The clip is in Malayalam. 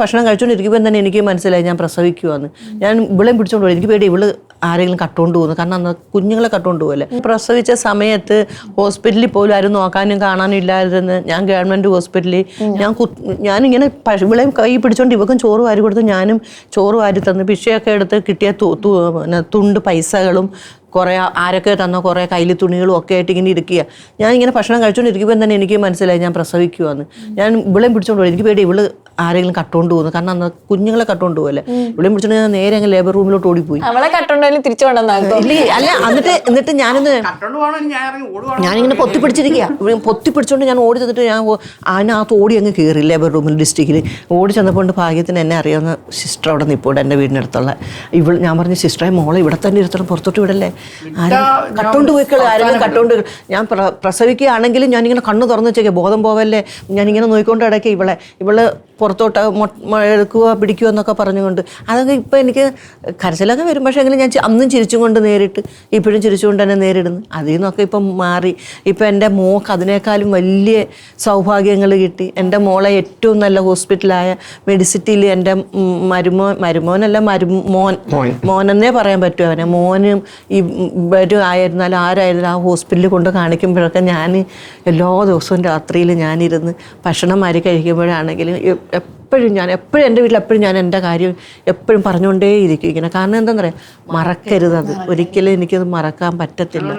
ഭക്ഷണം കഴിച്ചുകൊണ്ടിരിക്കുമ്പോൾ തന്നെ എനിക്ക് മനസ്സിലായി ഞാൻ പ്രസവിക്കുവാന്ന്. ഞാൻ ഇവളെയും പിടിച്ചോണ്ട് പോയി. എനിക്ക് പേടി ഇവള് ആരെങ്കിലും കട്ടുകൊണ്ട് പോകുന്നു. കാരണം അന്ന് കുഞ്ഞുങ്ങളെ കട്ടുകൊണ്ട് പോകല്ലേ. പ്രസവിച്ച സമയത്ത് ഹോസ്പിറ്റലിൽ പോലും ആരും നോക്കാനും കാണാനും ഇല്ലായിരുന്നു. ഞാൻ ഗവൺമെൻറ് ഹോസ്പിറ്റലിൽ ഞാനിങ്ങനെ ഇവളെയും കൈ പിടിച്ചോണ്ട് ഇവക്കും ചോറ് വാരി കൊടുത്ത് ഞാനും ചോറ് വാരി തന്ന് ഭിക്ഷയൊക്കെ എടുത്ത് കിട്ടിയ തുണ്ട് പൈസകളും കുറേ ആരൊക്കെ തന്നോ കുറേ കയ്യിൽ തുണികളും ഒക്കെ ആയിട്ട് ഇങ്ങനെ ഇരിക്കുക. ഞാനിങ്ങനെ ഭക്ഷണം കഴിച്ചുകൊണ്ടിരിക്കുമ്പോൾ തന്നെ എനിക്ക് മനസ്സിലായി ഞാൻ പ്രസവിക്കുവാന്ന്. ഞാൻ ഇവളെയും പിടിച്ചോണ്ട് പോയി. എനിക്ക് പേടി ഇവള് ആരെങ്കിലും കട്ടുകൊണ്ട് പോകുന്നു. കാരണം അന്ന് കുഞ്ഞുങ്ങളെ കട്ടുകൊണ്ട് പോകല്ലേ. ഇവളെയും പിടിച്ചോണ്ട് ഞാൻ നേരെ അങ്ങ് ലേബർ റൂമിലോട്ട് ഓടിപ്പോയി. അവളെ കട്ടുകൊണ്ടാലും തിരിച്ചു അല്ല എന്നിട്ട് ഞാനിങ്ങനെ പൊത്തിപ്പിടിച്ചോണ്ട് ഞാൻ ഓടി ചെന്നിട്ട് ഞാൻ അതിനകത്ത് ഓടി അങ്ങ് കയറി ലേബർ റൂമിൽ ഡിസ്ട്രിക്റ്റിൽ ഓടി ചെന്നപ്പോൾ ഭാഗ്യത്തിന് എന്നെ അറിയാവുന്ന സിസ്റ്റർ അവിടെ നിൽപ്പോണ്ട് എൻ്റെ വീടിനടുത്തുള്ള ഞാൻ പറഞ്ഞു സിസ്റ്ററെ മോളെ ഇവിടെ തന്നെ ഇരുത്തണം, പുറത്തോട്ട് വിടല്ലേ, കട്ടുകൊണ്ട് പോയിക്കളെ, ആരെങ്കിലും കട്ടുകൊണ്ട്. ഞാൻ പ്രസവിക്കുകയാണെങ്കിലും ഞാനിങ്ങനെ കണ്ണ് തുറന്ന് വെച്ചേക്കെ ബോധം പോവല്ലേ. ഞാനിങ്ങനെ നോക്കിക്കൊണ്ട് ഇടയ്ക്ക് ഇവള് പുറത്തോട്ട് എടുക്കുക പിടിക്കുക എന്നൊക്കെ പറഞ്ഞുകൊണ്ട് അതൊക്കെ ഇപ്പം എനിക്ക് കരച്ചിലൊക്കെ വരും. പക്ഷേ എങ്കിലും ഞാൻ അന്നും ചിരിച്ചും കൊണ്ട് നേരിട്ട് ഇപ്പോഴും ചിരിച്ചുകൊണ്ട് തന്നെ നേരിടുന്നു. അതിൽ നിന്നൊക്കെ ഇപ്പം മാറി. ഇപ്പം എൻ്റെ മോൾക്ക് അതിനേക്കാളും വലിയ സൗഭാഗ്യങ്ങൾ കിട്ടി. എൻ്റെ മോളെ ഏറ്റവും നല്ല ഹോസ്പിറ്റലായ മെഡിസിറ്റിയിൽ എൻ്റെ മരുമോനല്ല മോനെന്നേ പറയാൻ പറ്റും. അവനെ മോനും ഇവരും ആയിരുന്നാലും ആരായിരുന്നാലും ആ ഹോസ്പിറ്റലിൽ കൊണ്ട് കാണിക്കുമ്പോഴൊക്കെ ഞാൻ എല്ലാ ദിവസവും രാത്രിയിൽ ഞാനിരുന്ന് ഭക്ഷണം മാറി കഴിക്കുമ്പോഴാണെങ്കിലും എപ്പോഴും എൻ്റെ വീട്ടിൽ എപ്പോഴും ഞാൻ എൻ്റെ കാര്യം എപ്പോഴും പറഞ്ഞുകൊണ്ടേ ഇരിക്കും ഇങ്ങനെ. കാരണം എന്താണെന്ന് പറയാം, മറക്കരുത്. അത് ഒരിക്കലും എനിക്കത് മറക്കാൻ പറ്റത്തില്ല.